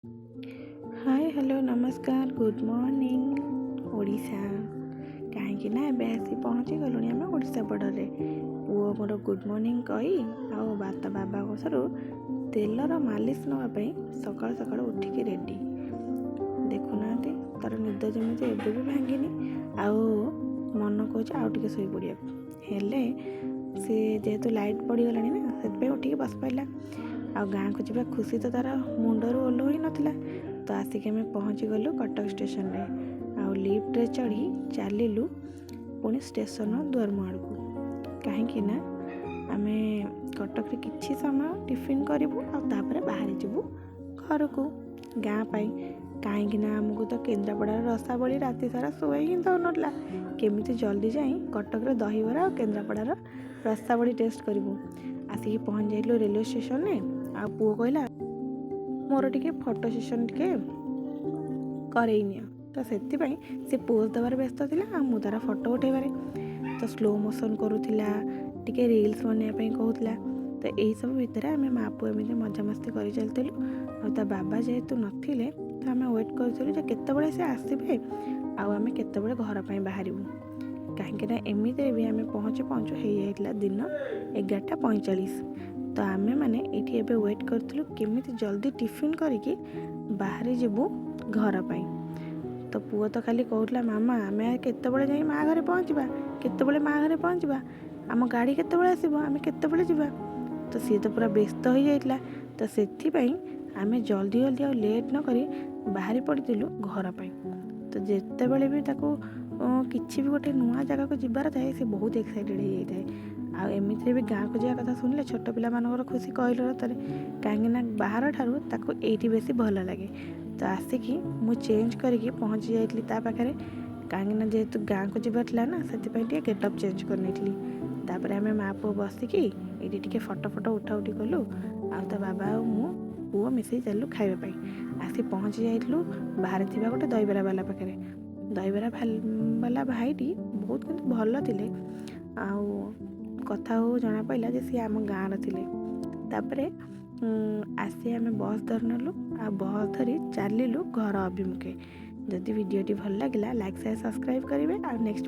hi hello नमस्कार good morning Odisha कहीं एबे आसी पहुँची गलुणी आम ओडिशा बॉर्डर पुओ मोर गुड मॉर्निंग कही आउ बात बाबा कसारू तेलर मालिश नापी सकाल सकाल उठिकी रेडी देखुना तार निद जमी एबे भी भांगिनी आउ मन कौच आउ टे शोई पड़िया हेले सी जेहेतु लाइट पड़गला ना से उठिकी बस पाइला आ गाँ को जावा खुशी तो तार मुंडर ओल्लो ही नथिला तो आसिक आम पहुँची गलु कटक स्टेशन रे आउ लिफ्ट चढ़ी चलू पुणी स्टेशन दुआर मुआड़ को कहीं आम कटक रे किछि समय टिफिन करूँ आपर बाहरी जीवु घर को गाँ कहीं आमको तो केन्द्रापड़ार रसाबली राति सारा शोए ही दौन केमी जल्दी जाई कटक रे दहीबरा और केन्द्रापड़ार रसाबली टेस्ट करूँ आसिक पहुँच जाइलु रेलवे स्टेशन रे आ पुओ कहला मोर टिके फोटो सेशन टिके करैनि तो से पोज देवार व्यस्त थिला आ मु तार फोटो उठेबारे तो स्लो मोशन करूथिला टिके रील्स बनवाई कहूला तो यही सब भितर आम माँ पुओ एमती मजामस्ती कर चलूँ आ बाबा जेहेतु नथिले तो आम वेट करूँ केतबेले से आसबे आम केतबेले घर पर बाहर कहीं एमती भी आम पहुँचु हो जाता दिन 11:45 तो आमे माने एठी एबे वेट करथलु केमिति जल्दी टिफिन करिकी बाहरी जीवु घर पाई तो पुओ तो खाली कहूला मामा आमे केतबेले जाई माँ घरे पहुँचबा केतबेले माँ घरे पहुँचबा आम गाड़ी केतबेले आसीबो आमे केतबेले जीवा तो सी तो पूरा व्यस्त हो जाइतला तो सेथि पई आमे जल्दी जल्दी आ लेट न करी बाहरी पड़िथिलु घर पाई तो जेतेबेले भी ताको किछि भी गोटे नुआ जगह को जिबार थाए से बहुत एक्साइटेड हो जाए आ एमती भी गाँ को जा कथा शुणिले छोट पिला मानकर खुशी कहल रतरे कहीं बाहर ठारू ताको एठी बेसी भल लगे तो आसिकी मु चेंज करके पहुँची जाइली ता पाखे कहीं जेहेतु गाँ को जबार ना से गेटअप चेंज कर तापर आम माँ पुओ बसिकी ये टे फटो फटो उठा उठी कलु आ बाबा और मु पुओ मिसई चलू खाइबापी आसी पहुँची जाइलु बाहर थी गोटे दहीबरा वाला पाखे दहीबरा वाला भाईटी बहुत किंतु भल थिले आउ कथा हो जना पड़ा जे सी आम गाँव थे तापरे आसी आम बस धरनेलु आ बस धरी चलू घर अभिमुखे जदि वीडियोटी भल लगे लाइक शेयर सब्सक्राइब करेंगे आ नेक्स्ट